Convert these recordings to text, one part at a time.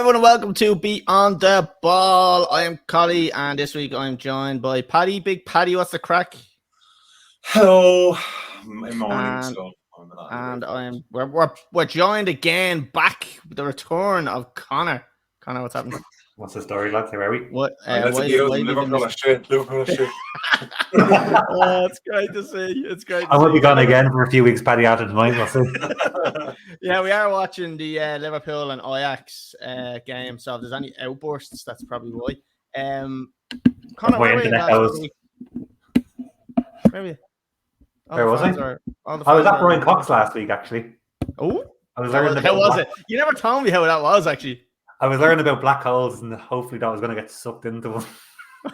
everyone, and welcome to Beyond the Ball. I am Collie, and this week I'm joined by Paddy. Big Paddy, what's the crack? Hello, my morning. And we're joined again, back with the return of Conor. Conor, what's happening? What's the story, lads? How are we? Liverpool are shit. It's great to see. It's great. I will be gone again for a few weeks, Paddy, after tonight. We'll see. Yeah, we are watching the Liverpool and Ajax game. So if there's any outbursts, that's probably why. Conor, my internet was. Where was I? I was at Brian Cox last week, actually. Oh, I was learning. How was it? You never told me how that was, actually. I was learning about black holes, and hopefully that was going to get sucked into them.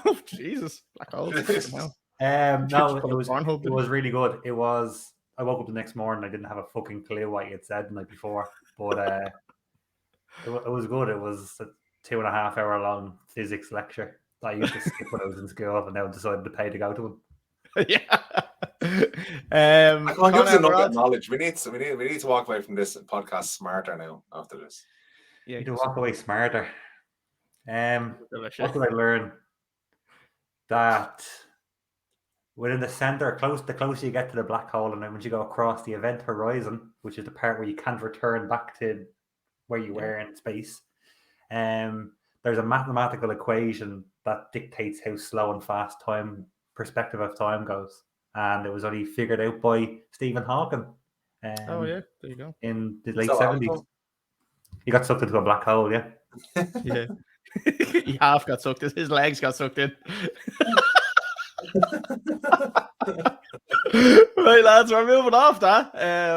Oh, Jesus, black holes. No, it was really good. It was. I woke up the next morning. I didn't have a fucking clue what he had said the night before, but it was good. It was a 2.5 hour long physics lecture that I used to skip when I was in school, and now decided to pay to go to him. Yeah. I can't give us enough knowledge. We need to walk away from this podcast smarter now after this. Yeah, you walk away smarter. What did I learn? That within the center, the closer you get to the black hole, and then once you go across the event horizon, which is the part where you can't return back to where you were in space, there's a mathematical equation that dictates how slow and fast perspective of time goes. And it was only figured out by Stephen Hawking. There you go. In the late 70s. He got sucked into a black hole, yeah. Yeah. He half got sucked in. His legs got sucked in. Right, lads, we're moving off that,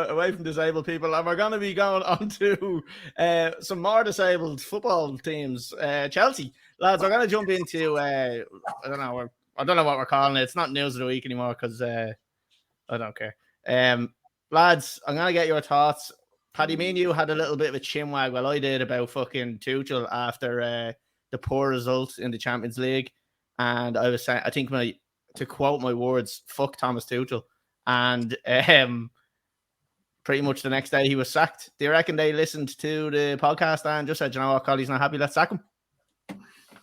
away from disabled people, and we're going to be going on to some more disabled football teams. Chelsea. Lads, we're going to jump into, I don't know what we're calling it. It's not news of the week anymore because I don't care. Lads, I'm going to get your thoughts. Paddy, me and you had a little bit of a chinwag, well, I did, about fucking Tuchel after the poor results in the Champions League. And I was saying, I think to quote my words, fuck Thomas Tuchel. And pretty much the next day he was sacked. Do you reckon they listened to the podcast and just said, you know what, Collie's not happy, let's sack him?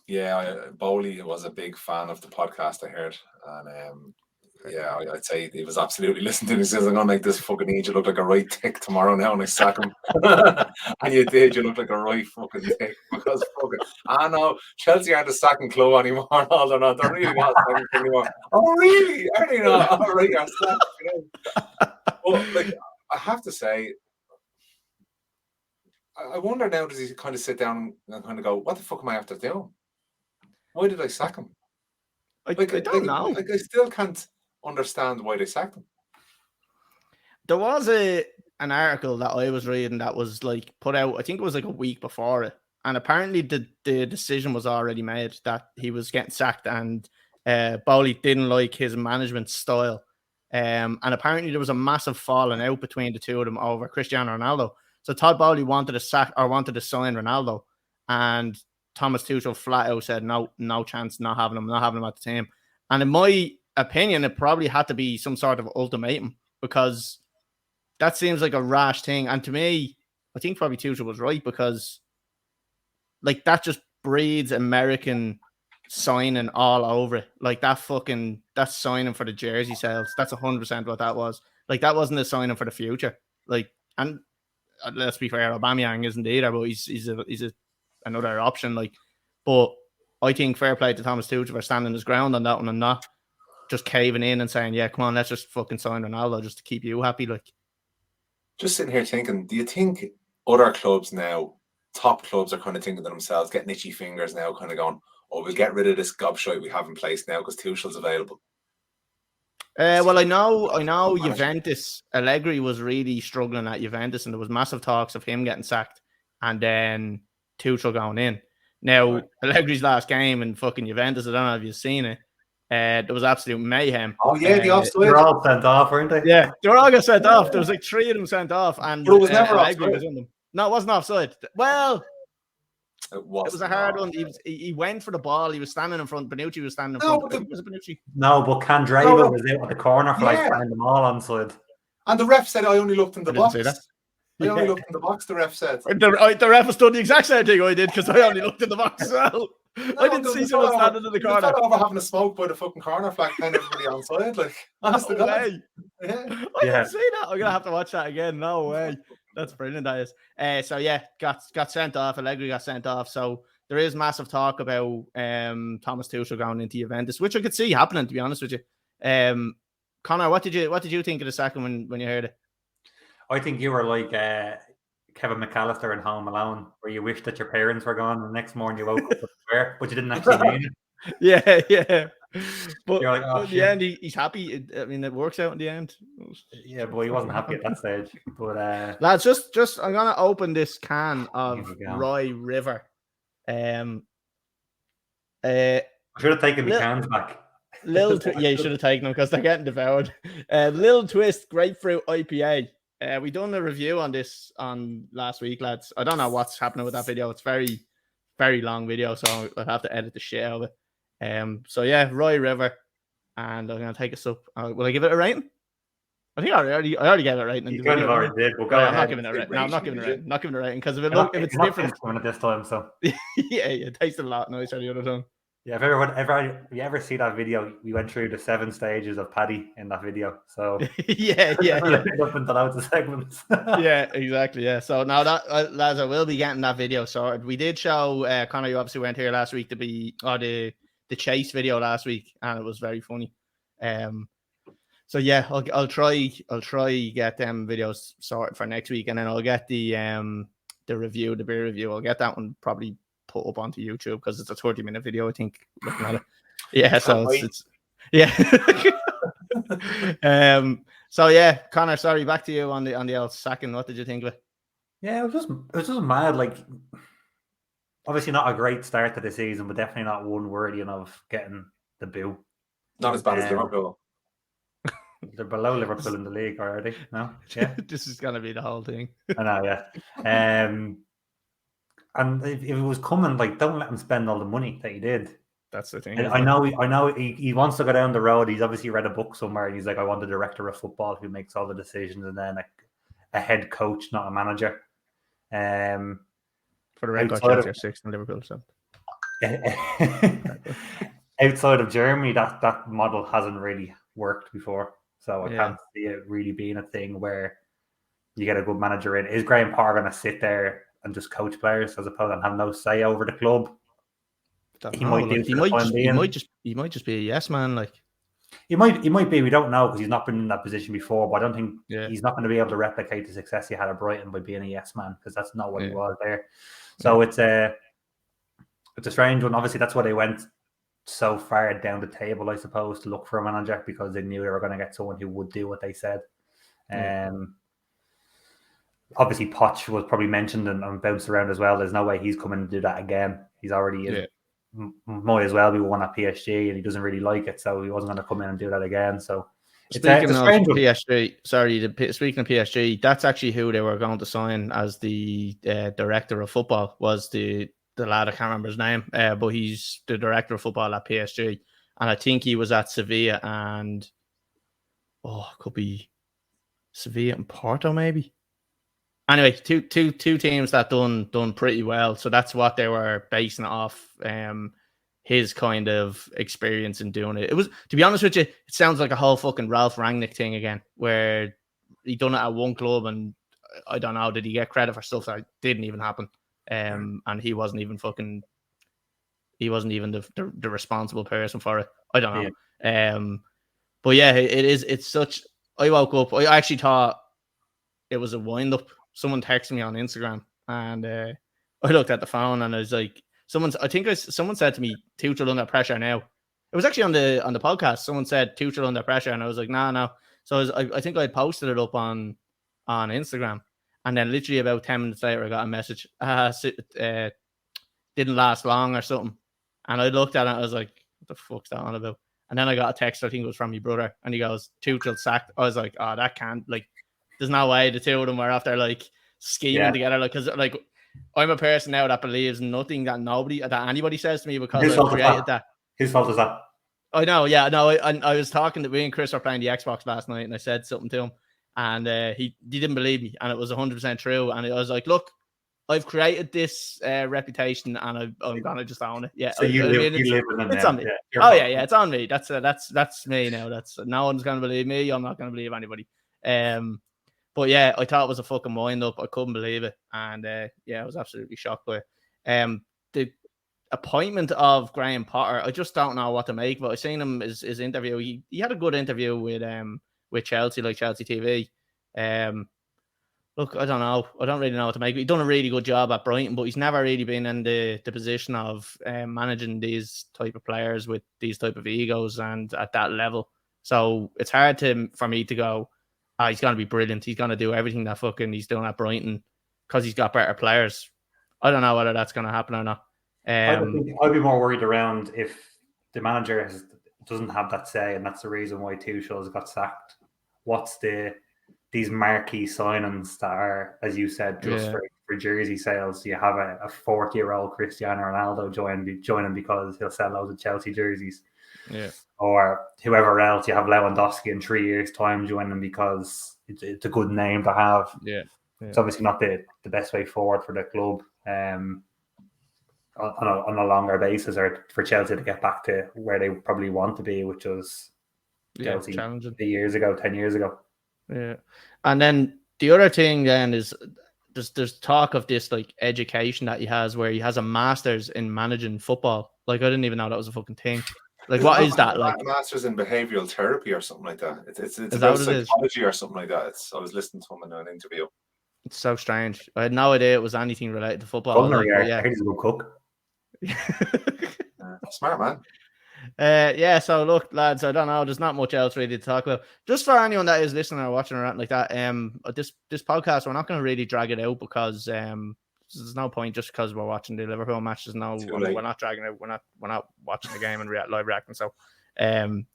Yeah, Bowley was a big fan of the podcast, I heard. And I'd say he was absolutely listening to it. He says, I'm going to make this fucking idiot look like a right tick tomorrow now and I sack him. And you did. You look like a right fucking tick. Because fucking, no, Chelsea aren't a sacking club anymore. No, they're not. They're really not a sacking club anymore. Oh, really? Are they not? All right, you're sacked. Well, like, I have to say, I wonder now, does he kind of sit down and kind of go, what the fuck am I after doing? Why did I sack him? I don't know. Like, I still can't understand why they sacked him. There was an article that I was reading that was like put out, I think it was like a week before it, and apparently the decision was already made that he was getting sacked, and Bowley didn't like his management style, and apparently there was a massive falling out between the two of them over Cristiano Ronaldo. So Todd Bowley wanted to sign Ronaldo, and Thomas Tuchel flat out said no chance, not having him at the team. And in my opinion, it probably had to be some sort of ultimatum, because that seems like a rash thing. And to me, I think probably Tuchel was right, because like that just breeds American signing all over it. Like that's signing for the jersey sales. That's 100% what that was. Like that wasn't a signing for the future. Like, and let's be fair, Aubameyang isn't either, but he's another option. Like, but I think fair play to Thomas Tuchel for standing his ground on that one and not just caving in and saying, yeah, come on, let's just fucking sign Ronaldo just to keep you happy. Like, just sitting here thinking, do you think other clubs now, top clubs, are kind of thinking to themselves, getting itchy fingers now, kind of going, oh, we'll get rid of this gobshite we have in place now because Tuchel's available? Well, I know Juventus, Allegri was really struggling at Juventus, and there was massive talks of him getting sacked and then Tuchel going in. Now, Allegri's last game in fucking Juventus, I don't know if you've seen it. There was absolute mayhem. Oh, yeah, the offside. They're all sent off, weren't they? Yeah, they were all got sent off. There was like 3 of them sent off, and but it was never Allegri offside. was in them. No, it wasn't offside. Well, it was a hard one. He went for the ball. He was standing in front. Bonucci was standing in front. Was it Bonucci? No, but Candreva was out at the corner flag, playing them all onside. And the ref said, I only looked in the box. I only looked in the box, the ref said. The ref has done the exact same thing I did because I only looked in the box as well. No, I didn't see someone standing in the corner. The fella over having a smoke by the fucking corner flag, playing everybody on side. Like, honest to God. Way. Yeah. I didn't see that. I'm gonna have to watch that again. No way. That's brilliant. That is. So yeah, got sent off. Allegri got sent off. So there is massive talk about Thomas Tuchel going into Juventus, which I could see happening. To be honest with you, Conor, what did you think of the second when you heard it? I think you were like Kevin McAllister in Home Alone, where you wish that your parents were gone, and the next morning you woke up with swear, but you didn't actually mean it. Yeah. But you're like, oh, in the end, he's happy. I mean, it works out in the end. Yeah, but he wasn't happy at that stage. But lads, just I'm gonna open this can of Rye River. I should have taken the cans back. You should have taken them because they're getting devoured. Little Twist Grapefruit IPA. We done a review on this on last week, lads. I don't know what's happening with that video. It's very, very long video, so I'll have to edit the shit out of it. So yeah, Rye River, and I'm gonna take a sip. Will I give it a rating? I think I already gave it a rating. You kind of already did. Well, I'm not giving it a rating. No, I'm not giving it a rating. Not giving it a rating because if it's different at this time, so yeah, it tasted a lot nicer the other time. Yeah, if you ever see that video, we went through the 7 stages of Paddy in that video. So yeah. Up into loads of segments. Yeah, exactly. Yeah. So now that lads, I will be getting that video sorted. We did show Conor. You obviously went here last week to be the chase video last week, and it was very funny. So yeah, I'll try get them videos sorted for next week, and then I'll get the beer review. I'll get that one probably put up onto YouTube because it's a 30-minute video, I think. Looking at it. Yeah, so it's yeah. So yeah, Conor, sorry, back to you on the old sacking. What did you think of it? Yeah, it was just mad. Like, obviously not a great start to the season, but definitely not one worthy of getting the boo. Not as bad as Liverpool. They're below Liverpool in the league already. No, yeah, this is gonna be the whole thing. I know, yeah. And if it was coming, like, don't let him spend all the money that he did. That's the thing. I know he wants to go down the road. He's obviously read a book somewhere, and he's like, I want a director of football who makes all the decisions, and then a head coach, not a manager. For the record, Chelsea are 6th in Liverpool. So outside of Germany, that model hasn't really worked before. So I can't see it really being a thing where you get a good manager in. Is Graham Potter going to sit there and just coach players as opposed to have no say over the club? He might just be a yes man. Like he might be. We don't know because he's not been in that position before. But I don't think he's not going to be able to replicate the success he had at Brighton by being a yes man because that's not what he was there. So it's a strange one. Obviously, that's why they went so far down the table, I suppose, to look for a manager because they knew they were going to get someone who would do what they said. Obviously, Poch was probably mentioned and bounced around as well. There's no way he's coming to do that again. He's already might as well be one at PSG, and he doesn't really like it, so he wasn't going to come in and do that again. So, speaking of PSG, speaking of PSG, that's actually who they were going to sign as the director of football. Was the lad, I can't remember his name, but he's the director of football at PSG, and I think he was at Sevilla and could be Sevilla and Porto maybe. Anyway, two teams that done pretty well. So that's what they were basing it off. His kind of experience in doing it. It was, to be honest with you, it sounds like a whole fucking Ralph Rangnick thing again, where he done it at one club and I don't know, did he get credit for stuff that didn't even happen? And he wasn't even the responsible person for it. I don't know. Yeah. But yeah, it's such. I woke up. I actually thought it was a wind up. Someone texted me on Instagram, and I looked at the phone, and I was like, someone said to me, Tuchel under pressure now. It was actually on the podcast. Someone said Tuchel under pressure, and I was like, no. So I think I posted it up on Instagram, and then literally about 10 minutes later, I got a message. Didn't last long or something, and I looked at it, and I was like, what the fuck's that on about? And then I got a text, I think it was from my brother, and he goes, Tuchel sacked. I was like, oh, that can't, like, there's no way the two of them were after like scheming together, like, because like I'm a person now that believes nothing that anybody says to me because I created that. Whose fault is that? I know, yeah, no. I was talking to me and Chris were playing the Xbox last night, and I said something to him, And he didn't believe me, and it was 100% true. And I was like, look, I've created this reputation, and I'm gonna just own it. Yeah. So you live in it. It's on me. Yeah, it's on me. That's me now. That's no one's gonna believe me. I'm not gonna believe anybody. But yeah, I thought it was a fucking wind up. I couldn't believe it, and I was absolutely shocked by it. The appointment of Graham Potter, I just don't know what to make. But I seen him his interview. He had a good interview with Chelsea, like Chelsea TV. Look, I don't know. I don't really know what to make. He's done a really good job at Brighton, but he's never really been in the position of managing these type of players with these type of egos and at that level. So it's hard for me to go, he's going to be brilliant. He's going to do everything that fucking he's doing at Brighton because he's got better players. I don't know whether that's going to happen or not. I'd be more worried around if the manager doesn't have that say, and that's the reason why Tuchel has got sacked. What's these marquee signings that are, as you said, just for jersey sales? You have a 40-year-old Cristiano Ronaldo joining because he'll sell loads of Chelsea jerseys. Yeah. Or whoever else. You have Lewandowski in 3 years' time joining because it's a good name to have. Yeah. It's obviously not the best way forward for the club on a longer basis, or for Chelsea to get back to where they probably want to be, which was Chelsea 10 years ago. Yeah. And then the other thing then is there's talk of this like education that he has where he has a master's in managing football. Like I didn't even know that was a fucking thing. Like what is that like? Master's in behavioural therapy or something like that. It's about psychology or something like that. I was listening to him in an interview. It's so strange. I had no idea it was anything related to football. He's a good cook. Smart man. So look, lads, I don't know. There's not much else really to talk about. Just for anyone that is listening or watching or anything like that, this podcast, we're not going to really drag it out because there's no point just because we're watching the Liverpool match. We're not dragging it. We're not watching the game and live reacting. So, anything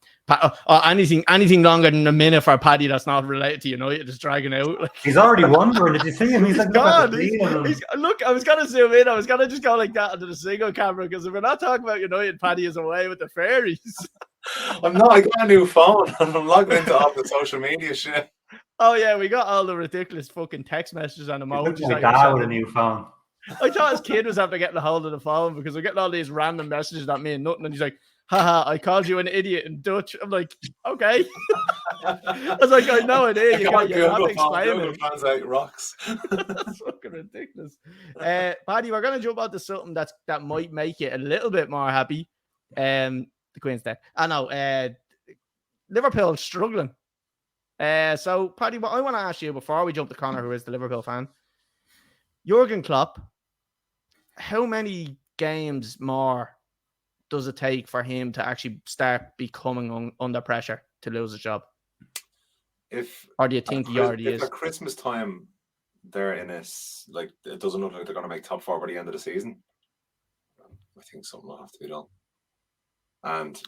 longer than a minute for Paddy that's not related to United is dragging out. Like, he's already wondering. Did you see him? He's like, God, look, I was gonna zoom in. I was gonna just go like that into the single camera because if we're not talking about United, Paddy is away with the fairies. I'm not. I got a new phone and I'm logged into all the social media shit. Oh yeah, we got all the ridiculous fucking text messages and emojis. My dad with a new phone. I thought his kid was after getting a hold of the phone because we're getting all these random messages that mean nothing, and he's like, haha, I called you an idiot in Dutch. I'm like, okay. I was like, I had no idea. You got to explain it. Translate rocks. That's fucking ridiculous. Paddy, we're going to jump on to something that might make you a little bit more happy. The Queen's Dead. I know. Liverpool struggling. So, Paddy, what I want to ask you before we jump to Conor, who is the Liverpool fan, Jurgen Klopp, how many games more does it take for him to actually start becoming under pressure to lose his job? Or do you think he already is? At Christmas time, they're in this, like, it doesn't look like they're going to make top four by the end of the season. I think something will have to be done. And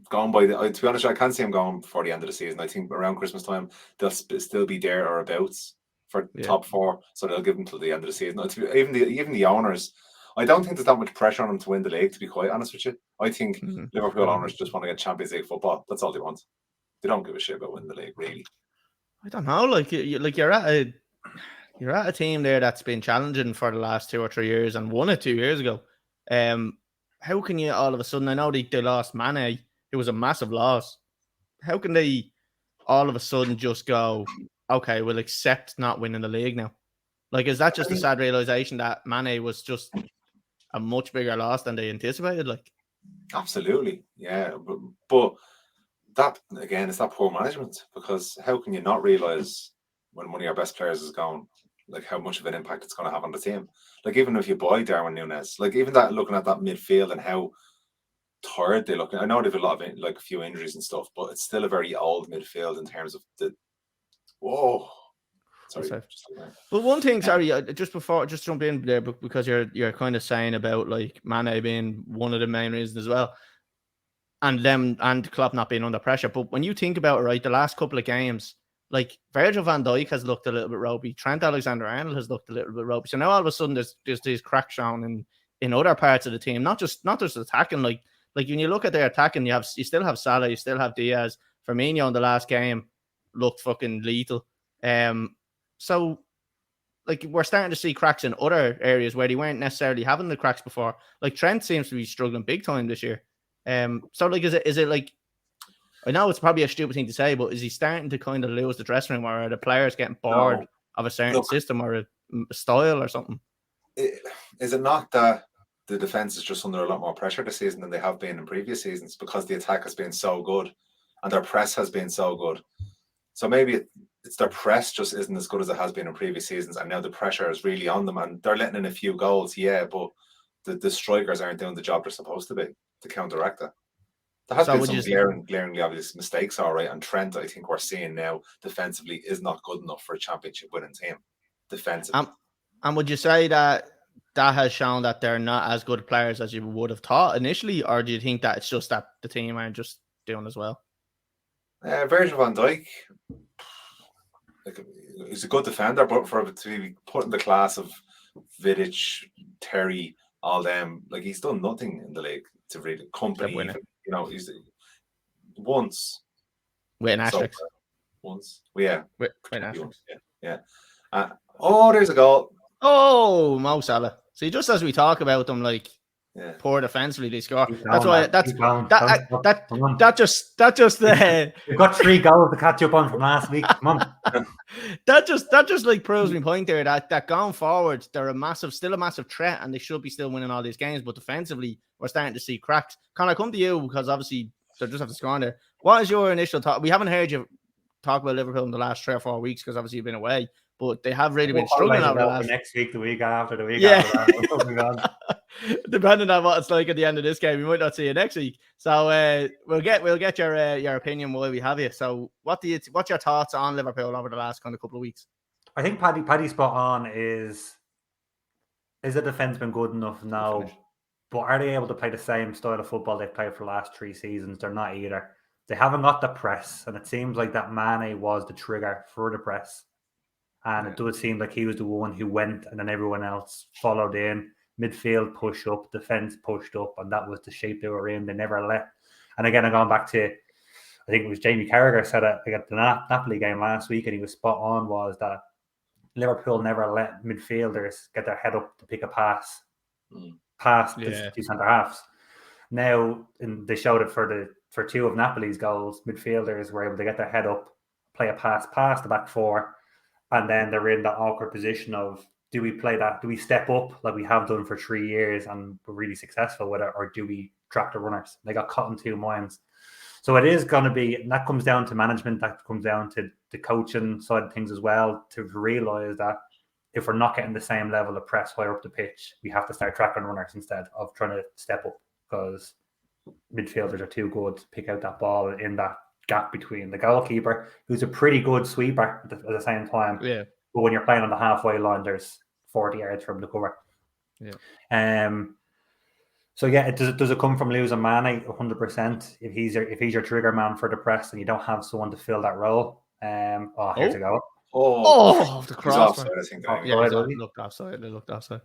going by to be honest, I can't see him going before the end of the season. I think around Christmas time, they'll still be there or abouts for top four, so they'll give them till the end of the season. Even the owners, I don't think there's that much pressure on them to win the league, to be quite honest with you. I think Liverpool owners just want to get Champions League football. That's all they want. They don't give a shit about winning the league, really. I don't know. Like you're at a team there that's been challenging for the last 2 or 3 years and won it 2 years ago. How can you all of a sudden? I know they lost Mane. It was a massive loss. How can they all of a sudden just go, okay, we'll accept not winning the league now? Like, is that just a sad realization that Mane was just a much bigger loss than they anticipated? Like, absolutely, yeah. But that again, it's that poor management, because how can you not realize when one of your best players is gone, like how much of an impact it's going to have on the team? Like, even if you buy Darwin Núñez, like even that, looking at that midfield and how tired they look. I know they've a lot of a few injuries and stuff, but it's still a very old midfield in terms of the. Whoa. Sorry. Well, one thing, sorry, just jump in there, because you're kind of saying about like Mane being one of the main reasons as well, and Klopp not being under pressure. But when you think about it, right, the last couple of games, like Virgil van Dijk has looked a little bit ropey, Trent Alexander-Arnold has looked a little bit ropey. So now all of a sudden there's these cracks shown in other parts of the team, not just attacking. Like when you look at their attacking, you still have Salah, you still have Diaz, Firmino in the last game. looked fucking lethal. So like we're starting to see cracks in other areas where they weren't necessarily having the cracks before. Like Trent seems to be struggling big time this year. So like, is it like, I know it's probably a stupid thing to say, but is he starting to kind of lose the dressing room, or are the players getting bored of a certain system or a style or something? Is it not that the defense is just under a lot more pressure this season than they have been in previous seasons because the attack has been so good and their press has been so good? So maybe it's their press just isn't as good as it has been in previous seasons, and now the pressure is really on them, and they're letting in a few goals, but the strikers aren't doing the job they're supposed to be to counteract that. There has been some glaringly obvious mistakes, all right, and Trent, I think we're seeing now defensively is not good enough for a championship winning team defensively. And would you say that has shown that they're not as good players as you would have thought initially, or do you think that it's just that the team aren't just doing as well? Virgil van Dijk, he's a good defender, but for to be put in the class of Vidic, Terry, all them, like he's done nothing in the league to really company. Even, he's once with an asterisk. Once, yeah, with an asterisk. Yeah. There's a goal. Oh, Mo Salah. See, just as we talk about them, like poor defensively, they score. That's why that just we've got 3 goals to catch up on from last week. Come on. that just like proves my point there that going forward they're still a massive threat, and they should be still winning all these games. But defensively, we're starting to see cracks. Can I come to you because obviously they just have to score on there? What is your initial thought? We haven't heard you talk about Liverpool in the last 3 or 4 weeks because obviously you've been away. But they have really been struggling over the last... next week, the week after, the week after that. Depending on what it's like at the end of this game, we might not see you next week. So we'll get your opinion while we have you. So what's your thoughts on Liverpool over the last kind of couple of weeks? I think Paddy's spot on. Is the defense been good enough now? But are they able to play the same style of football they've played for the last 3 seasons? They're not either. They haven't got the press, and it seems like that Mane was the trigger for the press. And it does seem like he was the one who went, and then everyone else followed in. Midfield push up, defense pushed up, and that was the shape they were in. They never let. And again, I'm going back to, I think it was Jamie Carragher said it at the Napoli game last week, and he was spot on, was that Liverpool never let midfielders get their head up to pick a pass past the 2 centre halves. Now, they showed it for 2 of Napoli's goals. Midfielders were able to get their head up, play a pass past the back 4. And then they're in that awkward position of, do we play that? Do we step up like we have done for 3 years and we're really successful with it? Or do we track the runners? They got caught in 2 minds. So it is going to be, and that comes down to management. That comes down to the coaching side of things as well, to realise that if we're not getting the same level of press higher up the pitch, we have to start tracking runners instead of trying to step up, because midfielders are too good to pick out that ball in that gap between the goalkeeper, who's a pretty good sweeper at the same time. Yeah. But when you're playing on the halfway line, there's 40 yards from the cover. Yeah. So yeah, does it come from losing Mane 100%? If he's your trigger man for the press and you don't have someone to fill that role. Here's a go. The cross. Offside, I think. It looked offside.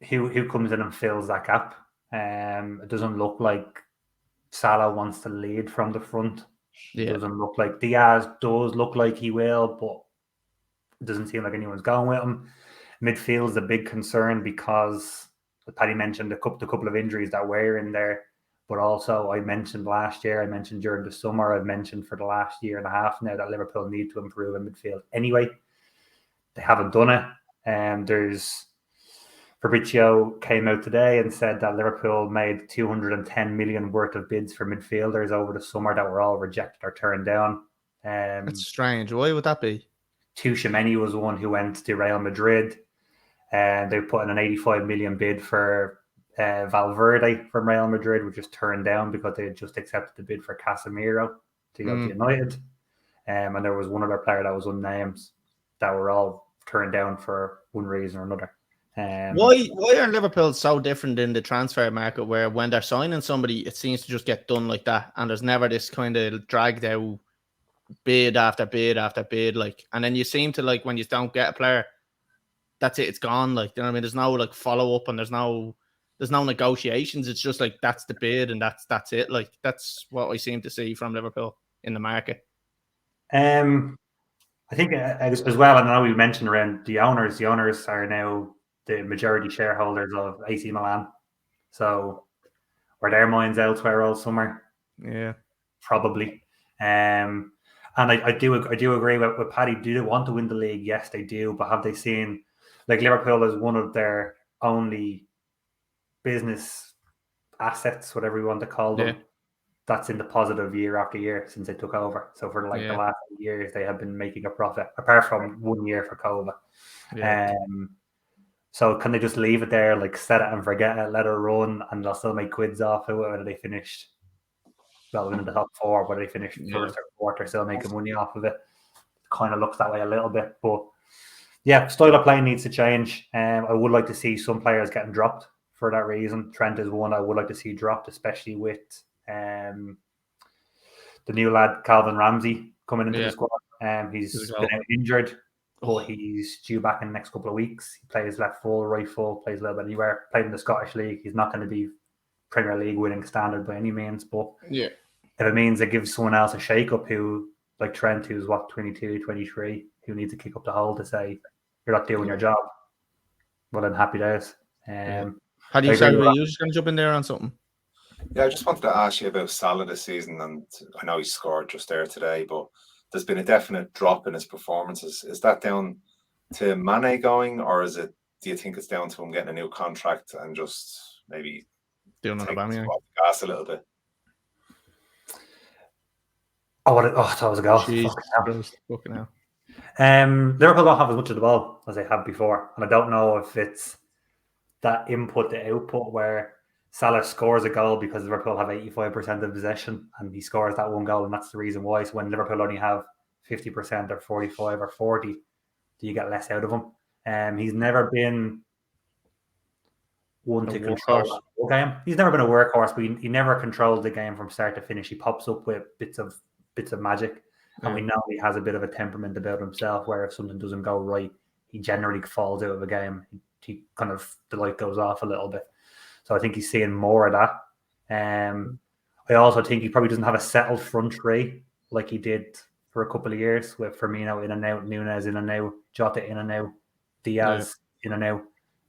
Who comes in and fills that gap? It doesn't look like Salah wants to lead from the front. It doesn't look like Diaz does look like he will, but it doesn't seem like anyone's going with him. Midfield is a big concern because, as Paddy mentioned, the couple of injuries that were in there, but also I mentioned last year, I mentioned during the summer, I've mentioned for the last year and a half now that Liverpool need to improve in midfield anyway. They haven't done it. Fabrizio came out today and said that Liverpool made 210 million worth of bids for midfielders over the summer that were all rejected or turned down. That's strange. Why would that be? Tchouaméni was one who went to Real Madrid, and they put in an 85 million bid for Valverde from Real Madrid, which was turned down because they had just accepted the bid for Casemiro to go to United. And there was one other player that was unnamed that were all turned down for one reason or another. Why are Liverpool so different in the transfer market, where when they're signing somebody, it seems to just get done like that, and there's never this kind of dragged out bid after bid after bid, like, and then you seem to, like, when you don't get a player, that's it, it's gone, like, you know what I mean? There's no like follow up, and there's no there's no negotiations. It's just like that's the bid and that's it. Like that's what I seem to see from Liverpool in the market. I think as well, I know we mentioned around the owners. The owners are now the majority shareholders of AC Milan. So were their minds elsewhere all summer? Yeah, probably. And I do agree with Paddy. Do they want to win the league? Yes, they do. But have they seen, like, Liverpool is one of their only business assets, whatever you want to call them, that's in the positive year after year since they took over. So for the last years, they have been making a profit, apart from 1 year for COVID. Yeah. So can they just leave it there, like set it and forget it, let it run, and they'll still make quids off it, whether they finished in the top four, whether they finished first or fourth, they're still making money off of it. Kind of looks that way a little bit. But yeah, style of play needs to change. I would like to see some players getting dropped for that reason. Trent is one I would like to see dropped, especially with the new lad Calvin Ramsey coming into the squad. He's been out injured, but he's due back in the next couple of weeks. He plays left full, right full, plays a little bit anywhere. Played in the Scottish League. He's not going to be Premier League winning standard by any means, but if it means it gives someone else a shake-up who, like Trent, who's 22, 23, who needs to kick up the hole to say, you're not doing your job, well then happy days. How do you say you just going to jump in there on something? Yeah, I just wanted to ask you about Salah this season, and I know he scored just there today, but there's been a definite drop in his performances. Is that down to Mane going, or do you think it's down to him getting a new contract and just maybe doing on the gas a little bit? That was a goal. Fucking hell. Liverpool don't have as much of the ball as they had before, and I don't know if it's that input to output where Salah scores a goal because Liverpool have 85% of possession and he scores that one goal, and that's the reason why. So when Liverpool only have 50% or 45 or 40, do you get less out of him? He's never been one to control the game. He's never been a workhorse, but he never controlled the game from start to finish. He pops up with bits of magic, and we know he has a bit of a temperament about himself where if something doesn't go right, he generally falls out of a game. He kind of, the light goes off a little bit. So I think he's seeing more of that. I also think he probably doesn't have a settled front three like he did for a couple of years with Firmino in and out, Núñez in and out, Jota in and out, Diaz in and out,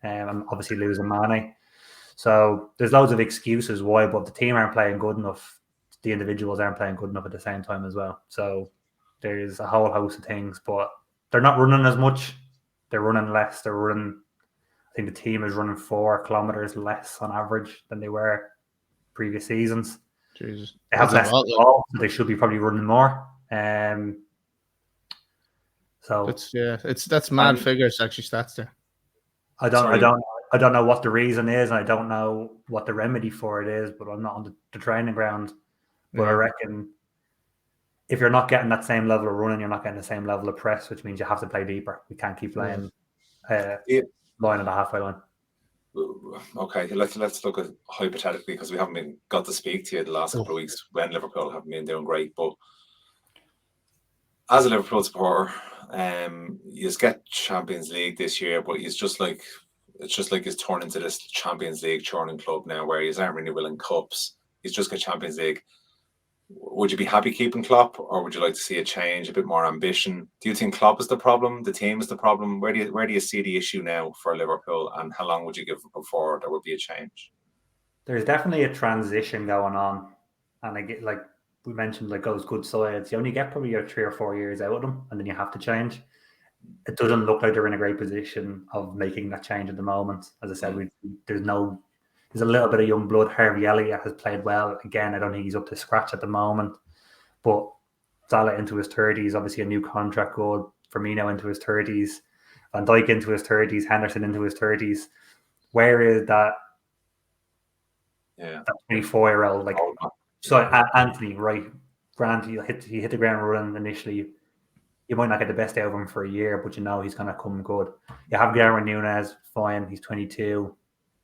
and obviously losing Mane. So there's loads of excuses why, but the team aren't playing good enough. The individuals aren't playing good enough at the same time as well. So there's a whole host of things, but they're not running as much. They're running less. I think the team is running 4 kilometers less on average than they were previous seasons. Jesus. They have less ball, so they should be probably running more. So that's mad figures, actually, stats there. I don't know what the reason is, and I don't know what the remedy for it is, but I'm not on the training ground. But I reckon if you're not getting that same level of running, you're not getting the same level of press, which means you have to play deeper. We can't keep playing line on the halfway line. Okay, let's look at hypothetically, because we haven't got to speak to you the last couple of weeks when Liverpool haven't been doing great. But as a Liverpool supporter, you get Champions League this year, but it's just like he's turned into this Champions League churning club now, where he's aren't really winning cups. He's just got Champions League. Would you be happy keeping Klopp, or would you like to see a change, a bit more ambition? Do you think Klopp is the problem? The team is the problem? Where do you see the issue now for Liverpool, and how long would you give before there would be a change? There's definitely a transition going on, and I get, like we mentioned, like those good sides, you only get probably 3 or 4 years out of them, and then you have to change. It doesn't look like they're in a great position of making that change at the moment. As I said, there's a little bit of young blood. Harvey Elliott has played well. Again, I don't think he's up to scratch at the moment. But Salah into his 30s, obviously a new contract goal. Firmino into his 30s. Van Dijk into his 30s. Henderson into his 30s. Where is that 24-year-old? Like, so Anthony, right? Grant, he hit the ground running initially. You might not get the best out of him for a year, but you know he's going to come good. You have Darwin Núñez, fine. He's 22.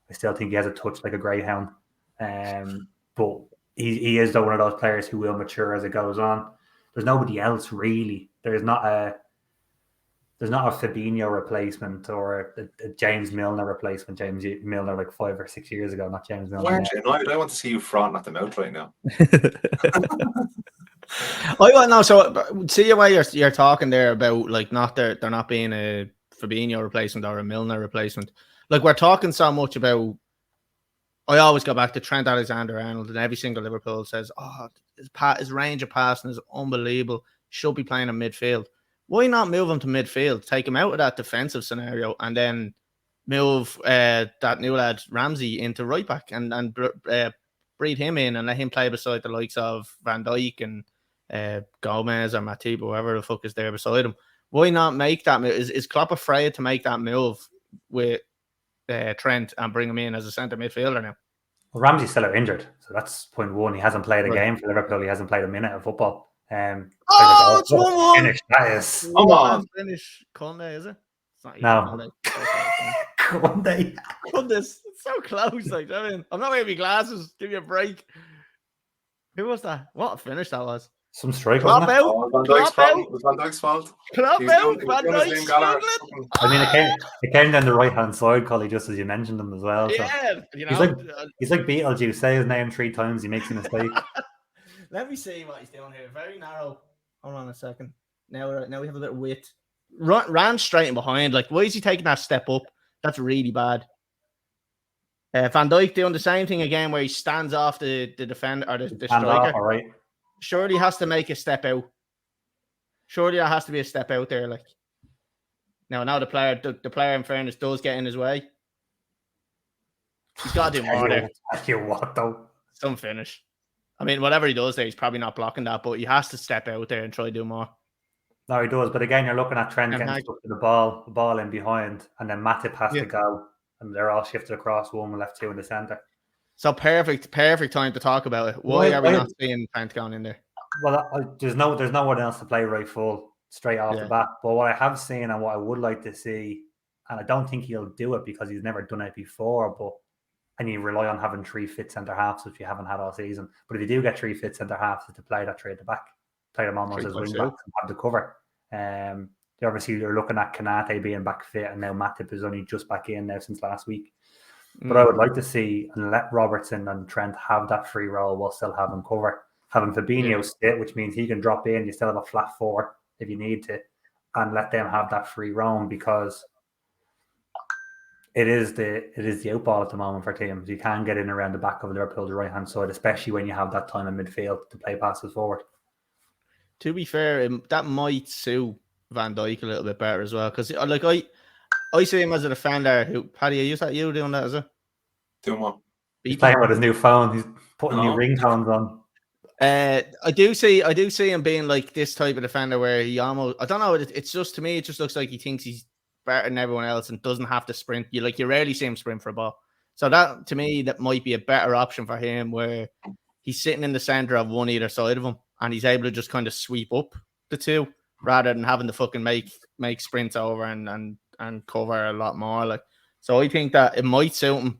I still think he has a touch like a greyhound. But he is one of those players who will mature as it goes on. There's nobody else really. There's not there's not a Fabinho replacement or a James Milner replacement. James Milner like 5 or 6 years ago, not James Milner. Why aren't you annoyed? I want to see you frothing at the mouth right now. So see the way you're talking there about like they're not being a Fabinho replacement or a Milner replacement. Like we're talking so much about. I always go back to Trent Alexander-Arnold, and every single Liverpool says, "Oh, his range of passing is unbelievable. Should be playing in midfield." Why not move him to midfield? Take him out of that defensive scenario, and then move that new lad Ramsey into right back, and breed him in and let him play beside the likes of Van Dijk and Gomez or Matip, whoever the fuck is there beside him. Why not make that move? Is Klopp afraid to make that move with Trent and bring him in as a centre midfielder now? Well, Ramsey's still out injured, so that's point one. He hasn't played a game for Liverpool. He hasn't played a minute of football. It's 1-1. Finish, that is. Come on. Finish. Conde, is it? It's not No. Conde. It's so close. Like, I mean, I'm not wearing my glasses. Give me a break. Who was that? What a finish that was. Some striker. Klopp out. Oh, Van Dijk's fault. It was Van Dijk's fault. Klopp out. Van Dijk struggling. I mean, it came down the right-hand side, Collie, just as you mentioned him as well. So. Yeah, you know. He's like Beetlejuice. Say his name 3 times, he makes a mistake. Let me see what he's doing here. Very narrow. Hold on a second. Now we have a bit of width. Ran straight in behind. Like, why is he taking that step up? That's really bad. Van Dijk doing the same thing again, where he stands off the defender or the striker. Off, all right. Surely has to make a step out. Surely there has to be a step out there. Like, now the player in fairness does get in his way. He's got to do more there. You what though? Some finish. I mean, whatever he does there, he's probably not blocking that, but he has to step out there and try to do more. No, he does. But again, you're looking at Trent getting stuck to the ball in behind, and then Matip has to go, and they're all shifted across, one left, 2 in the centre. So perfect time to talk about it. Why are we not seeing Trent going in there? Well, there's no one else to play right full straight off the bat. But what I have seen and what I would like to see, and I don't think he'll do it because he's never done it before, and you rely on having 3 fit centre halves, which you haven't had all season. But if you do get 3 fit centre halves, to play that 3 at the back, play them almost as wing backs and have the cover. Obviously, you're looking at Kanate being back fit, and now Matip is only just back in now since last week. But I would like to see and let Robertson and Trent have that free role while still having cover. Having Fabinho sit, which means he can drop in, you still have a flat 4 if you need to, and let them have that free roam, because it is the outball at the moment for teams. You can get in around the back of Liverpool's right-hand side, especially when you have that time in midfield to play passes forward. To be fair, that might suit Van Dijk a little bit better as well, because like I see him as a defender who, Paddy, is that you doing that, is it? Doing what? He's playing with his new phone. He's putting new ringtones on. I do see him being like this type of defender where he almost, I don't know, it's just, to me, it just looks like he thinks he's better than everyone else and doesn't have to sprint. You rarely see him sprint for a ball. So that, to me, that might be a better option for him, where he's sitting in the center of one either side of him and he's able to just kind of sweep up the 2 rather than having to fucking make sprints over and cover a lot more. Like, so I think that it might suit him.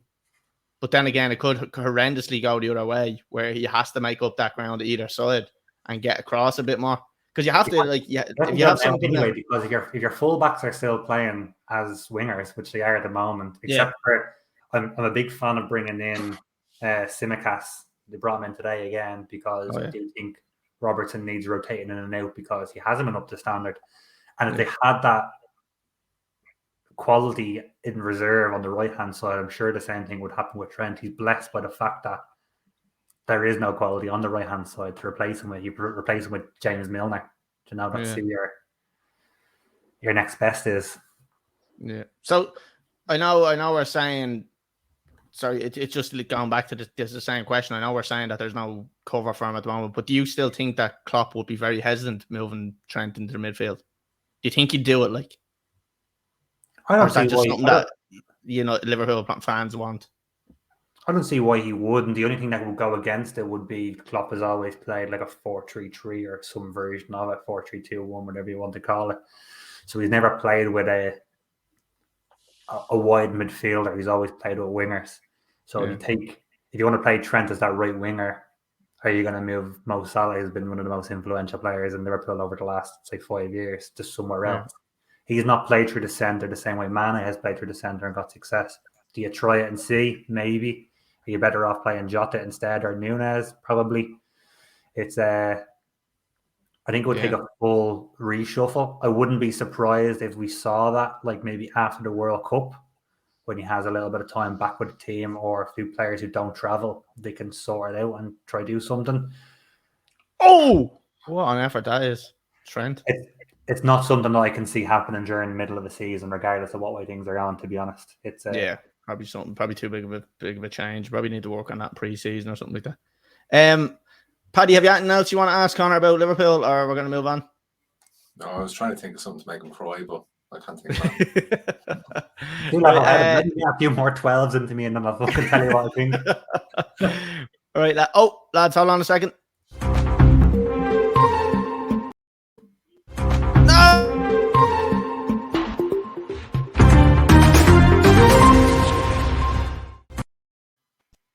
But then again, it could horrendously go the other way, where he has to make up that ground either side and get across a bit more. Because you have to, like, if you have something anyway, because if your fullbacks are still playing as wingers, which they are at the moment, except for I'm a big fan of bringing in Tsimikas. They brought him in today again because I do think Robertson needs rotating in and out because he hasn't been up to standard. And if they had that quality in reserve on the right hand side, I'm sure the same thing would happen with Trent. He's blessed by the fact that there is no quality on the right hand side to replace him with. You replace him with James Milner. You know, that's who your next best is. Yeah. So I know we're saying, sorry, it's just going back to the same question. I know we're saying that there's no cover for him at the moment, but do you still think that Klopp would be very hesitant moving Trent into the midfield? Do you think he'd do it? Like, I don't see just something that Liverpool fans want. I don't see why he wouldn't. The only thing that would go against it would be Klopp has always played like a 4-3-3 or some version of it, 4-3-2-1, whatever you want to call it. So he's never played with a wide midfielder. He's always played with wingers. So if you want to play Trent as that right winger, are you going to move Mo Salah, who's been one of the most influential players in Liverpool over the last, say, 5 years, to somewhere else? He's not played through the centre the same way Mane has played through the centre and got success. Do you try it and see? Maybe. Are you better off playing Jota instead or Nunez? Probably. It's I think it would take a full reshuffle. I wouldn't be surprised if we saw that, like maybe after the World Cup, when he has a little bit of time back with the team, or a few players who don't travel, they can sort it out and try to do something. Oh, what on effort that is, Trent. It's not something that I can see happening during the middle of the season, regardless of what way things are on. To be honest, it's probably too big of a change. Probably need to work on that pre-season or something like that. Paddy, have you anything else you want to ask Conor about Liverpool, or we're going to move on? No, I was trying to think of something to make him cry, but I can't think of it. Let me get a few more 12s into me and then I'll fucking tell you what I think. All right, lads, hold on a second. No!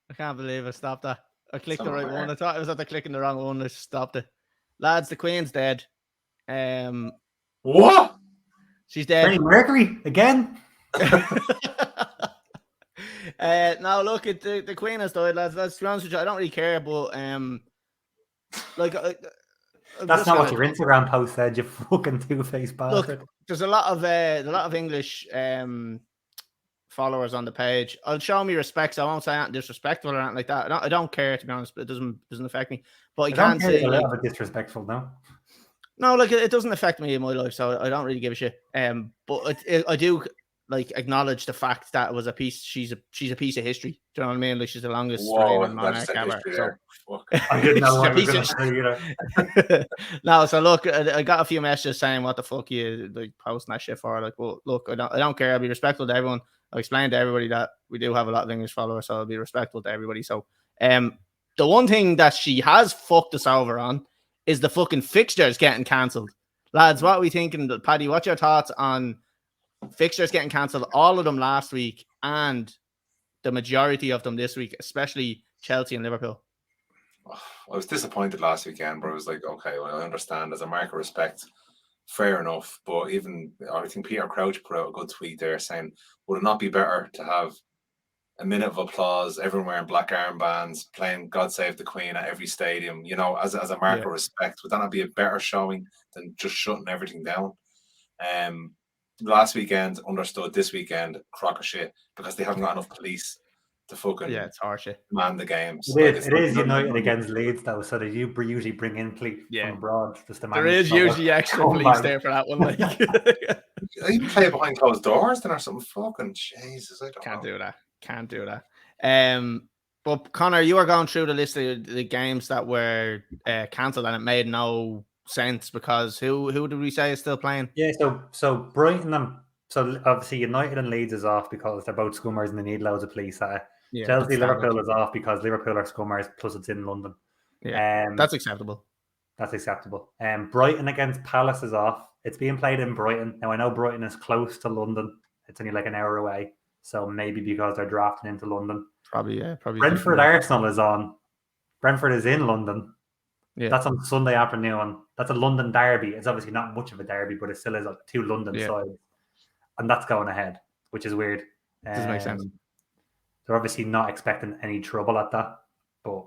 I can't believe I stopped that. I clicked the right one. I thought I was after clicking the wrong one. I stopped it. Lads, the Queen's dead. What? She's dead. Freddie Mercury again? No, look, the Queen has died, lads. Let's be honest with you, I don't really care, but that's not what your Instagram post said, you fucking two-faced bastard. Look, there's a lot of English followers on the page. I'll show me respect, so I won't say anything disrespectful or anything like that. I don't care, to be honest, but it doesn't affect me. But I can't say a little bit disrespectful now. No, like it doesn't affect me in my life, so I don't really give a shit. But I do like acknowledge the fact that it was a piece. She's a piece of history. Do you know what I mean? Like she's the longest reigning monarch ever. So I didn't know what I was going to say either. No, so look, I got a few messages saying, "What the fuck you like posting that shit for?" Like, well, look, I don't care. I'll be respectful to everyone. I explained to everybody that we do have a lot of English followers, so I'll be respectful to everybody. So, the one thing that she has fucked us over on is the fucking fixtures getting cancelled. Lads, what are we thinking? Paddy, what's your thoughts on fixtures getting cancelled? All of them last week and the majority of them this week, especially Chelsea and Liverpool. I was disappointed last weekend, but I was like, okay, well, I understand as a mark of respect, fair enough. But even, I think Peter Crouch put out a good tweet there saying, would it not be better to have a minute of applause, everyone wearing black armbands, playing God Save the Queen at every stadium, you know, as a mark of respect? Would that not be a better showing than just shutting everything down? Last weekend, understood. This weekend, crock of shit, because they haven't got enough police to fucking it's horseshit. Man the games. It is United against Leeds, though, so that you usually bring in police from abroad. Just to there is usually extra police there for that one. Like, you play behind closed doors then or something. Fucking Jesus, I can't do that. But Conor, you were going through the list of the games that were cancelled, and it made no sense because who did we say is still playing? Yeah, so Brighton and so obviously United and Leeds is off because they're both scummers and they need loads of police at it. Yeah, Chelsea, Liverpool is off because Liverpool are scummers, plus it's in London. Yeah, that's acceptable. That's acceptable. Brighton against Palace is off. It's being played in Brighton. Now I know Brighton is close to London. It's only like an hour away. So maybe because they're drafting into London. Probably. Brentford Arsenal is on. Brentford is in London. Yeah. That's on Sunday afternoon. That's a London derby. It's obviously not much of a derby, but it still is two London sides. And that's going ahead, which is weird. Doesn't make sense. They're obviously not expecting any trouble at that, but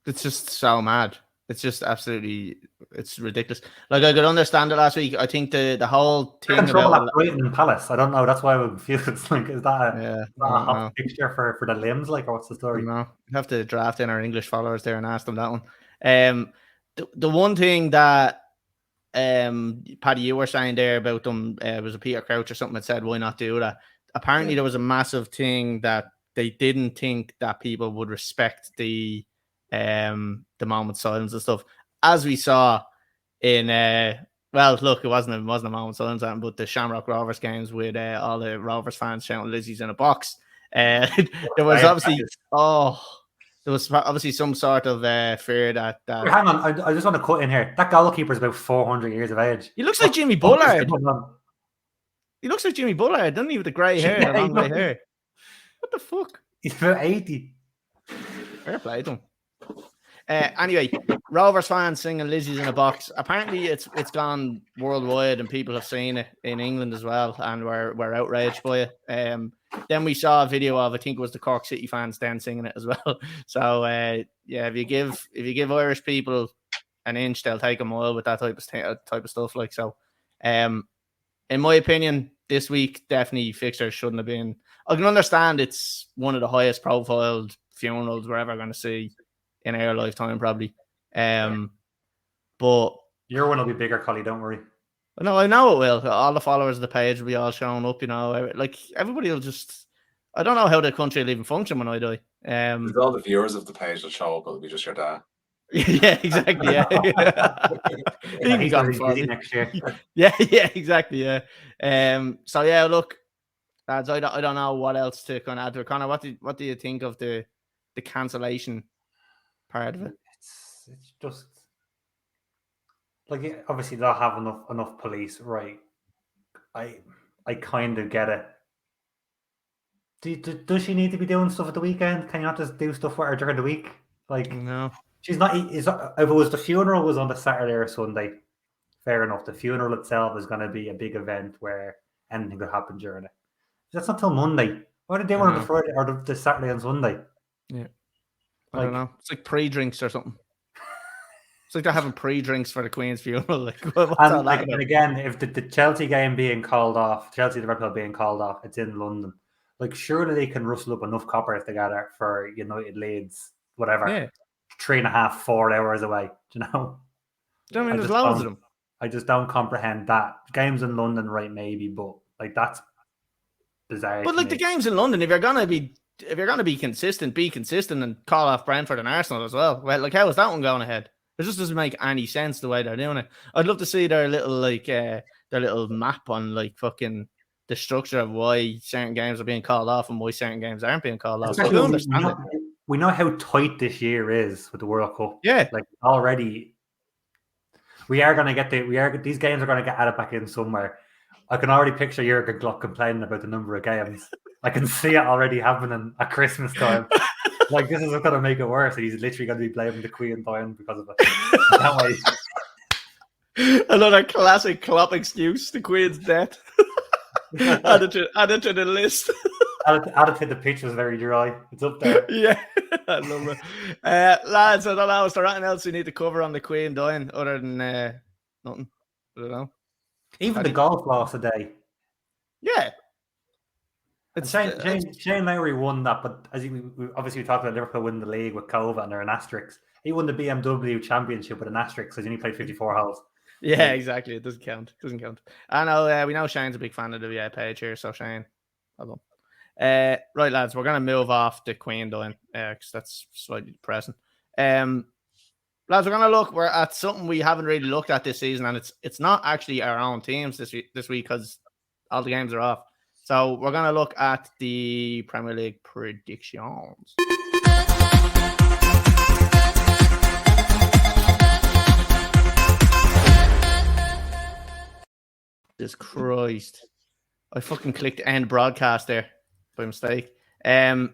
it's just so mad. It's just absolutely, it's ridiculous. Like I could understand it last week. I think the whole thing about Brighton and Palace. I don't know. That's why I'm confused. Like, is that a hot fixture for the limbs? Like, or what's the story? No, you have to draft in our English followers there and ask them that one. The one thing that Paddy, you were saying there about them was a Peter Crouch or something that said, why not do that? Apparently there was a massive thing that they didn't think that people would respect the moment silence and stuff, as we saw in well, look, it wasn't a moment silence, but the Shamrock Rovers games with all the Rovers fans shouting Lizzie's in a box. There was obviously some sort of fear that hang on, I just want to cut in here. That goalkeeper is about 400 years of age. He looks like Jimmy Bullard. He looks like Jimmy Bullard, doesn't he, with the grey hair and long grey hair? What the fuck? He's about 80. Fair play to him. Anyway, Rovers fans singing Lizzie's in a Box. Apparently, it's gone worldwide, and people have seen it in England as well, and we're outraged by it. Then we saw a video of, I think it was the Cork City fans then singing it as well. So if you give Irish people an inch, they'll take a mile with that type of stuff. Like so, in my opinion, this week definitely fixtures shouldn't have been. I can understand it's one of the highest profiled funerals we're ever going to see in our lifetime, probably. But your one will be bigger, Collie. Don't worry. No, I know it will. All the followers of the page will be all showing up. You know, like everybody will just. I don't know how the country will even function when I die. All the viewers of the page will show up. It'll be just your dad. Yeah, exactly. Yeah, he's going to be busy next year. Yeah, exactly. Yeah. So yeah, look, lads, I don't know what else to kind of add to it. Conor, what do you think of the cancellation part of it? It's just like obviously they'll have enough police, right? I kind of get it. Does she need to be doing stuff at the weekend? Can you not just do stuff with her during the week? Like no, she's not. If it was the funeral was on the Saturday or Sunday, fair enough. The funeral itself is going to be a big event where anything could happen during it. That's not till Monday. Why did they want on the Friday or the Saturday and Sunday? Yeah, I don't know. It's like pre-drinks or something. It's like they're having pre-drinks for the Queen's funeral. Like, and again, if the Chelsea game being called off, Liverpool being called off, it's in London. Like, surely they can rustle up enough coppers together for United, Leeds, whatever. Yeah. 3.5, 4 hours away. Do you know? I mean, there's loads of them. I just don't comprehend that. Games in London, right? Maybe, but like that's bizarre. But like the games in London, if you're gonna be consistent, and call off Brentford and Arsenal as well. Well, like how is that one going ahead? It just doesn't make any sense the way they're doing it. I'd love to see their little map on like fucking the structure of why certain games are being called off and why certain games aren't being called off. We know how tight this year is with the World Cup. Yeah, like already, we are going to get these games are going to get added back in somewhere. I can already picture Jurgen Klopp complaining about the number of games. I can see it already happening at Christmas time. Like this is going to make it worse. He's literally going to be blaming the Queen dying because of it. That way. Another classic Klopp excuse: the Queen's death. Add it to the list. Add it to the pitch was very dry. It's up there. Yeah, I love it. Lads, I don't know. Is there anything else we need to cover on the Queen dying other than nothing? I don't know. Even the golf lost today. Yeah. Shane Lowry won that, but as we obviously we talked about Liverpool winning the league with Kova and they're an asterisk. He won the BMW Championship with an asterisk because he only played 54 holes. Yeah, exactly. It doesn't count. I know. We know Shane's a big fan of the page here, so Shane, hold on. Right, lads, we're gonna move off the Queen dying because that's slightly depressing. Lads, we're gonna look. We're at something we haven't really looked at this season, and it's not actually our own teams this week because all the games are off. So we're gonna look at the Premier League predictions. Jesus Christ. I fucking clicked end broadcast there by mistake. Right,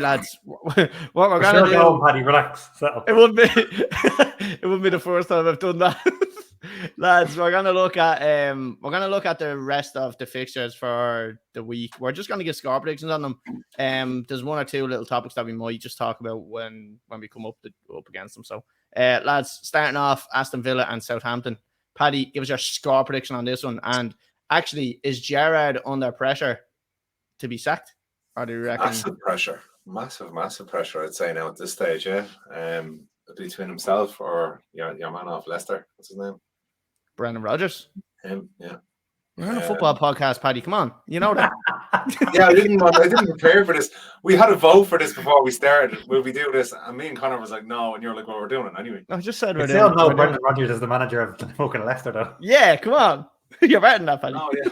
lads. What we're gonna do? Paddy, relax. It wouldn't be the first time I've done that. Lads, we're gonna look at the rest of the fixtures for the week. We're just gonna get score predictions on them. There's one or two little topics that we might just talk about when we come up against them. So lads, starting off Aston Villa and Southampton. Paddy, give us your score prediction on this one. And actually, is Gerrard under pressure to be sacked? Or do you reckon? Massive pressure, I'd say now at this stage, yeah. Between himself or your man off Leicester. What's his name? Brendan Rodgers. Him, yeah. You're on a football podcast, Paddy. Come on. You know that. Yeah, I didn't prepare for this. We had a vote for this before we started. Will we do this? And me and Conor was like, no. And you're like, well, we're doing it anyway. I just said we're doing it. No, Brendan Rodgers is the manager of fucking Leicester, though. Yeah, come on. You're better than that, Paddy. Oh, yeah.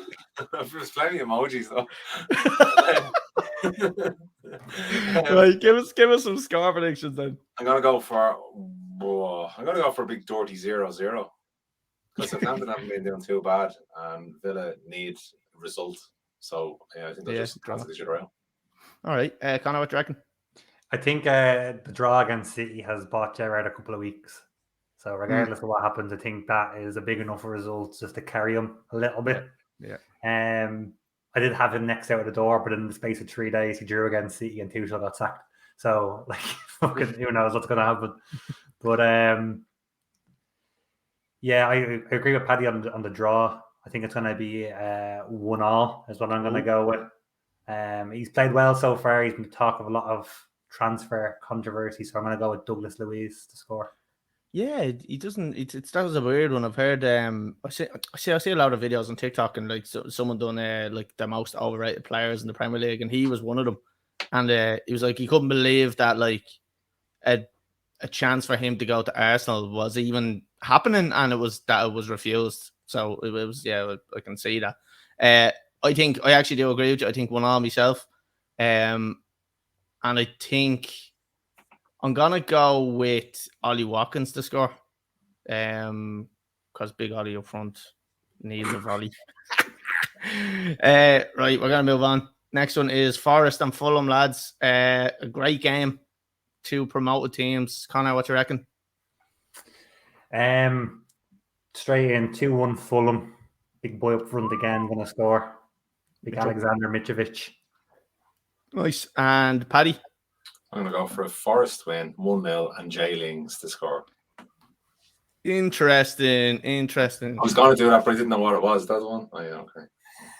There's plenty of emojis, though. Right, give us some score predictions then. I'm gonna go for a big dirty 0-0 because Southampton haven't been doing too bad and Villa need a result. So yeah, I think they'll just cancel each other out. All right, Conor, what do you reckon? I think the draw against City has bought Gerrard a couple of weeks. So regardless of what happens, I think that is a big enough result just to carry him a little bit. Yeah. I did have him next out of the door, but in the space of 3 days, he drew against City and Tuchel got sacked. So, like, fucking who knows what's going to happen. But, yeah, I agree with Paddy on the draw. I think it's going to be 1-1 is what I'm going to go with. He's played well so far. He's been talk of a lot of transfer controversy, so I'm going to go with Douglas Luiz to score. Yeah, he doesn't. That was a weird one. I've heard. I see a lot of videos on TikTok, and like someone done like the most overrated players in the Premier League, and he was one of them. And he was like, he couldn't believe that like a chance for him to go to Arsenal was even happening, and it was refused. So it was, yeah, I can see that. I think I actually do agree with you. I think 1-1 myself, and I think I'm gonna go with Ollie Watkins to score, because big Ollie up front needs a volley. Right, we're gonna move on. Next one is Forest and Fulham, lads. A great game, 2 promoted teams. Connor, what you reckon? Straight in 2-1 Fulham. Big boy up front again, gonna score. Big Alexander Mitrovic. Nice. And Paddy? I'm going to go for a Forest win, 1-0, and Jay Lings to score. Interesting. I was going to do that, but I didn't know what it was. That's one. Oh, yeah,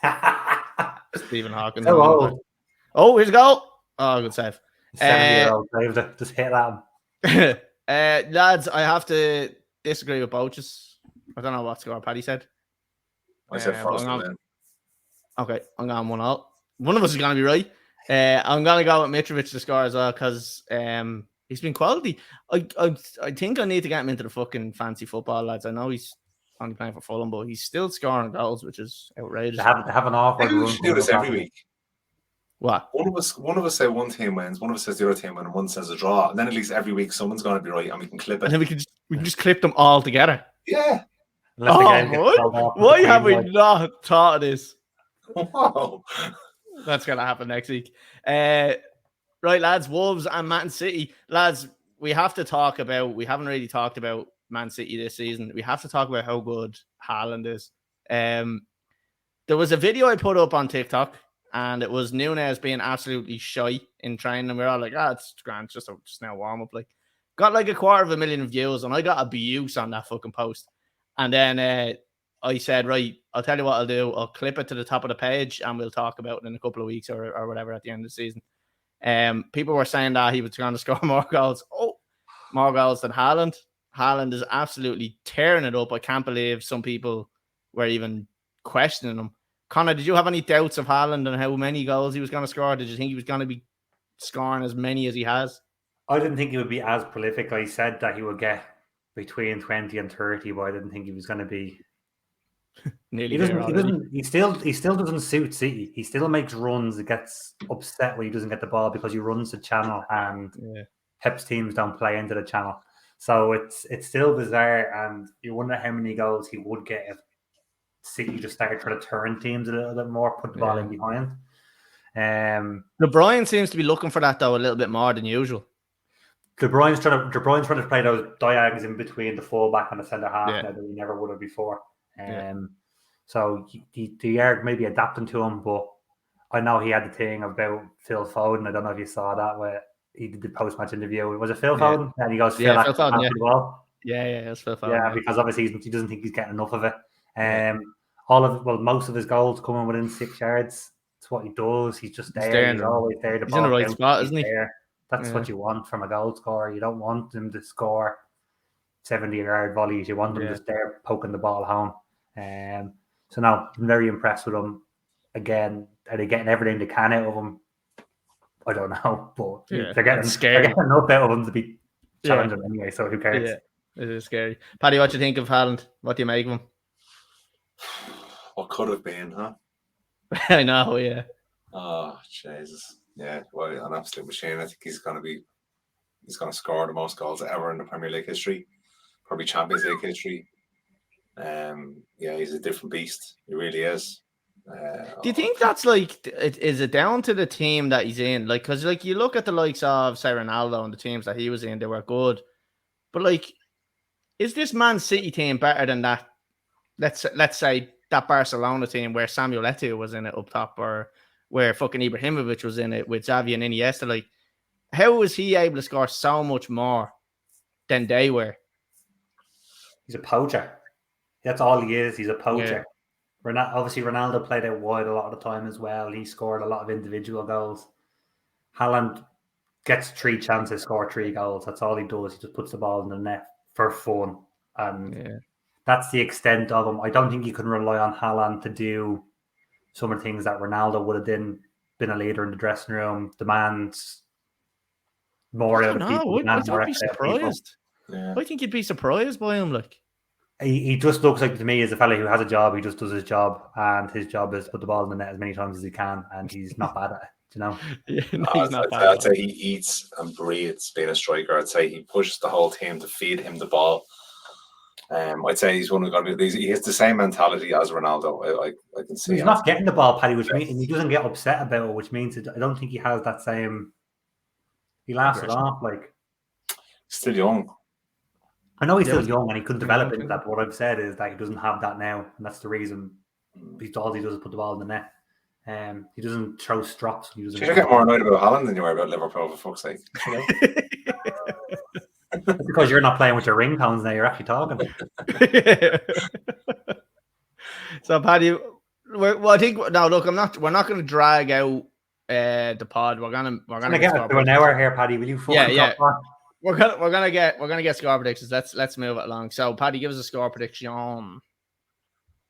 okay. Stephen Hawkins. Oh, here's a goal. Oh, good save. 70-year-old saved it. Just hit that. Lads, I have to disagree with Boches. I don't know what score Paddy said. I said Forest win. Okay, I'm going 1-0. One of us is going to be right. I'm going to go with Mitrovic to score as well, because he's been quality. I think I need to get him into the fucking fancy football, lads. I know he's only playing for Fulham, but he's still scoring goals, which is outrageous. They have an awkward run. We should do this every week. What? One of us say one team wins, one of us says the other team wins, and one says a draw. And then at least every week someone's going to be right, and we can clip it. And then we can just clip them all together. Yeah. Why have we not thought of this? Wow. That's going to happen next week. Right, lads, Wolves and Man City. Lads, we haven't really talked about Man City this season. We have to talk about how good Haaland is. There was a video I put up on TikTok, and it was Nunez being absolutely shy in training, and we were all like, it's grand, just now warm-up. Like, got like 250,000 views, and I got abuse on that fucking post. And then I said, right, I'll tell you what I'll do. I'll clip it to the top of the page, and we'll talk about it in a couple of weeks or whatever at the end of the season. People were saying that he was going to score more goals. More goals than Haaland. Haaland is absolutely tearing it up. I can't believe some people were even questioning him. Connor, did you have any doubts of Haaland and how many goals he was going to score? Did you think he was going to be scoring as many as he has? I didn't think he would be as prolific. I said that he would get between 20 and 30, but I didn't think he was going to be nearly. He still doesn't suit City. He still makes runs. He gets upset when he doesn't get the ball because he runs the channel, and Pep's teams don't play into the channel. So it's still bizarre, and you wonder how many goals he would get if City just started trying to turn teams a little bit more, put the ball in behind. De Bruyne seems to be looking for that though a little bit more than usual. De Bruyne's trying to play those diags in between the fullback and the centre half now that he never would have before. So they are maybe adapting to him, but I know he had the thing about Phil Foden. I don't know if you saw that where he did the post-match interview. Was it Phil Foden? And he goes, Phil Foden, it's Phil Foden. Yeah, because obviously he doesn't think he's getting enough of it. Most of his goals coming within 6 yards. That's what he does. He's just there. He's always there. He's in the right spot, isn't he? There. That's what you want from a goal scorer. You don't want him to score 70-yard volleys. You want him just there poking the ball home. So now I'm very impressed with him. Again, are they getting everything they can out of him? I don't know, but they're getting enough out of him to be challenging anyway. So who cares? Yeah, it is scary. Paddy, what do you think of Haaland? What do you make of him? What could have been, huh? I know, yeah. Oh, Jesus. Yeah, well, an absolute machine. I think he's going to score the most goals ever in the Premier League history, probably Champions League history. He's a different beast. He really is. Do you think that's like, is it down to the team that he's in? Like, because like you look at the likes of, say, Ronaldo and the teams that he was in, they were good. But like, is this Man City team better than that? Let's say that Barcelona team where Samuel Eto'o was in it up top, or where fucking Ibrahimovic was in it with Xavi and Iniesta. Like, how was he able to score so much more than they were? He's a poacher. That's all he is. He's a poacher. Yeah. Obviously, Ronaldo played out wide a lot of the time as well. He scored a lot of individual goals. Haaland gets 3 chances, score 3 goals. That's all he does. He just puts the ball in the net for fun. And that's the extent of him. I don't think you can rely on Haaland to do some of the things that Ronaldo would have been a leader in the dressing room, demands more out of people. I don't be surprised. Yeah. I think you'd be surprised by him. Like, he just looks like, to me, as a fella who has a job. He just does his job, and his job is to put the ball in the net as many times as he can, and he's not bad at it. You know, he's not bad. I'd say he eats and breathes being a striker. I'd say he pushes the whole team to feed him the ball. I'd say he's one of he has the same mentality as Ronaldo. I can see he's not getting the ball, Paddy, which means he doesn't get upset about it, which means I don't think he has that same. He laughs it off like. Still young. I know he's still young and he couldn't develop into that. But what I've said is that he doesn't have that now, and that's the reason. All he does is put the ball in the net. He doesn't throw strops. He doesn't. You get more annoyed about Haaland than you are about Liverpool, for fuck's sake. That's because you're not playing with your ringtones now. You're actually talking. So, Paddy, I think no. Look, we're not going to drag out the pod. We're gonna get to an hour here, Paddy. Will you? Yeah. We're gonna get score predictions. Let's move it along. So, Paddy, give us a score prediction.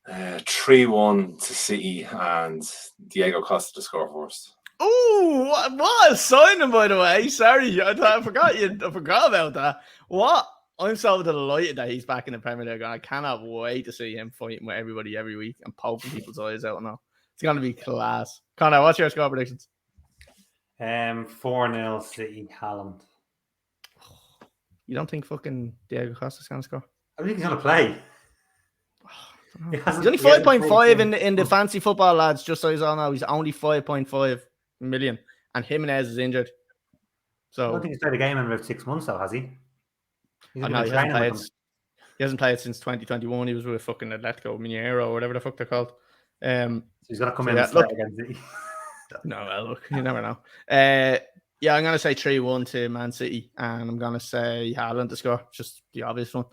3-1 to City and Diego Costa to score first. Oh, what a signing, by the way. Sorry, I forgot about that. What? I'm so delighted that he's back in the Premier League, and I cannot wait to see him fighting with everybody every week and poking people's eyes out now. It's going to be class. Conor, what's your score predictions? 4-0 City, Haaland. You don't think fucking Diego Costa's going to score? I think he's going to play. He's only 5.5 in the fancy football, lads, just so you all know. He's only 5.5 million, and Jimenez is injured. So I don't think he's played a game in about 6 months, though, has he? He hasn't played since 2021. He was with fucking Atletico Mineiro or whatever the fuck they're called. So he's going to come in and start against City. No, look, you never know. I'm going to say 3-1 to Man City, and I'm going to say Haaland to score. Just the obvious one.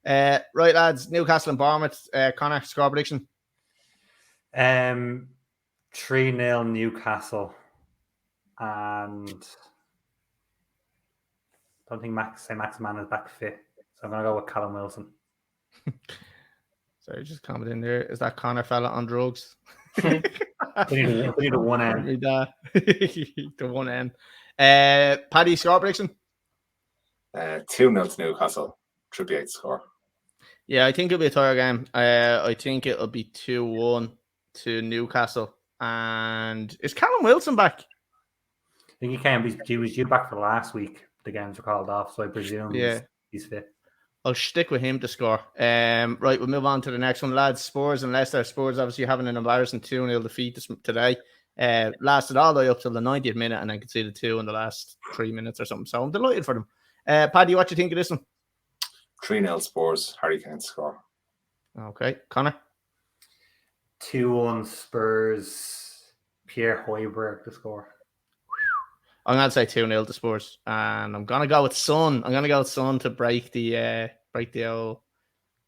Right, lads, Newcastle and Bournemouth. Conor, score prediction? 3-0 Newcastle, and I don't think Maximan is back fit, so I'm going to go with Callum Wilson. Sorry, just comment in there. Is that Conor fella on drugs? We need a 1 end. The 1 end. Paddy, score prediction? 2-0 to Newcastle. Trippier to score. Yeah, I think it'll be a tie game. I think it'll be 2-1 to Newcastle. And is Callum Wilson back? I think he came. He was due back for last week. The games were called off, so I presume he's fit. I'll stick with him to score. Right, we'll move on to the next one, lads. Spurs and Leicester. Spurs obviously having an embarrassing 2-0 defeat today. Lasted all the way up till the 90th minute and then conceded 2 in the last 3 minutes or something. So I'm delighted for them. Paddy, what do you think of this one? 3-0 Spurs. Harry Kane to score. Okay, Conor? 2-1 Spurs. Pierre Højbjerg to score. I'm going to say 2-0 to Spurs. And I'm going to go with Son. I'm going to go with Son to break the old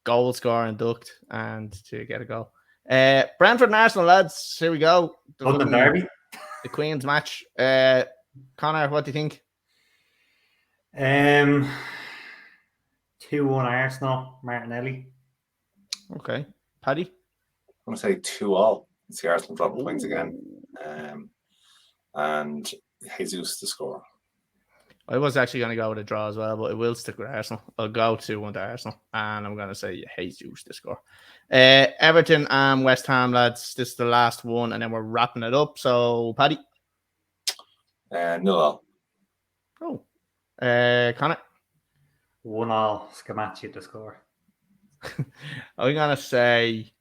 goal scoring duct and to get a goal. Brentford and Arsenal, lads. Here we go. London Derby. The Queen's match. Conor, what do you think? 2-1 Arsenal. Martinelli. Okay. Paddy? I'm going to say 2-2. It's the Arsenal dropping points again. And Jesus to score. I was actually going to go with a draw as well, but I will stick with Arsenal. I'll go 2-1 to Arsenal, and I'm going to say Jesus to score. Everton and West Ham, lads. This is the last one, and then we're wrapping it up. So, Paddy? 0-0. Oh. Conor? 1-0 Scamacci to score. I'm going to say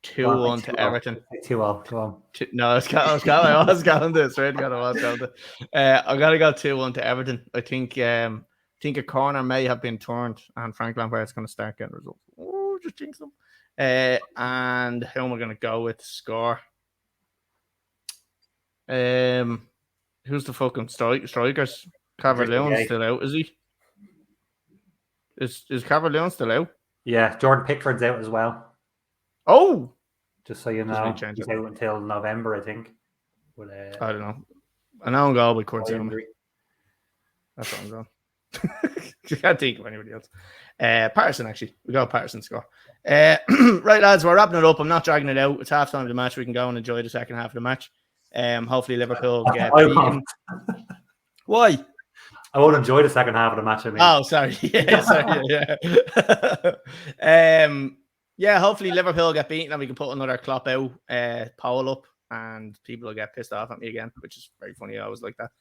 2-1 to Everton. 2-0. No, I was going to. Swear to God, I was going to. I'm gonna go 2-1 to Everton. I think a corner may have been turned, and Frank Lampard's going to start getting results. Oh, just jinx them. And who am I going to go with to score? Who's the fucking strikers? Calvert-Lewin's still out, is he? Is Calvert-Lewin still out? Yeah, Jordan Pickford's out as well. Oh, just so you know, he's out until November, I think. But, I don't know. I know I'm going with Kurt Zuma. That's what I'm going. I can't think of anybody else. Patterson, actually. We got Patterson score. Right, lads, we're wrapping it up. I'm not dragging it out. It's half time of the match. We can go and enjoy the second half of the match. Hopefully Liverpool get beaten. Why? I won't enjoy the second half of the match. I mean. Oh, sorry. Yeah. Hopefully Liverpool get beaten and we can put another Klopp out poll up and people will get pissed off at me again, which is very funny. I always like that.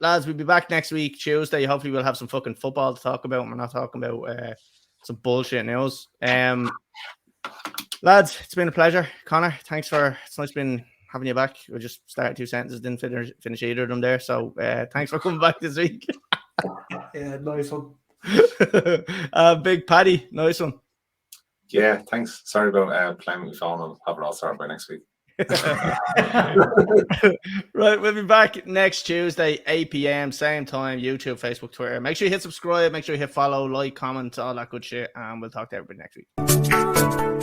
Lads, we'll be back next week, Tuesday. Hopefully we'll have some fucking football to talk about. We're not talking about some bullshit news. Lads, it's been a pleasure. Connor, it's nice been having you back. We just started 2 sentences, didn't finish either of them there. So thanks for coming back this week. Yeah, nice one. Big Paddy, nice one. Yeah, thanks. Sorry about playing with my phone. I'll have it all sorted by next week. Right, we'll be back next Tuesday, 8 p.m, same time, YouTube, Facebook, Twitter. Make sure you hit subscribe, make sure you hit follow, like, comment, all that good shit, and we'll talk to everybody next week.